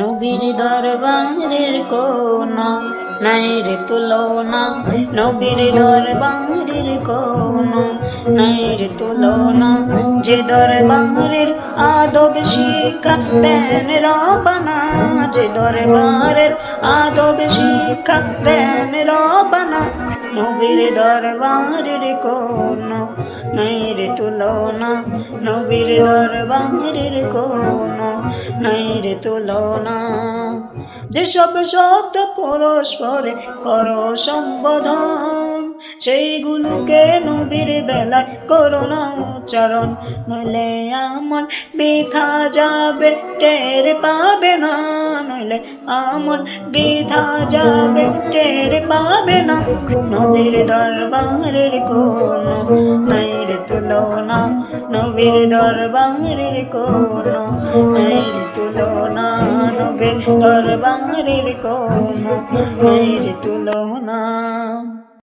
নবীর দরবারের কোনা নাই রে তুলনা, নবীর দরবারের কোনা নাই রে তুলনা। যে দরবারের আদব শিক্ষা দেন রব্বানা, যে দরবারের আদব শিক্ষা দেন রব্বানা। নবীর দরবারের কোনা নাই রে তুলনা, নবীর দরবারের কোনা নাই রে তুলনা। যেসব শব্দ পরস্পরে কর সম্বোধন, সেইগুলোকে নবীর বেলায় করো না উচ্চারণ, নইলে আমল বৃথা যাবে টের পাবে না, নইলে আমল বৃথা যাবে টের পাবে না। নবীর দরবারের কোনো নাই রে তুলনা, নবীর দরবারের কোনো নাই রে তুলনা, নবীর দরবারের কোনো নাই রে তুলনা।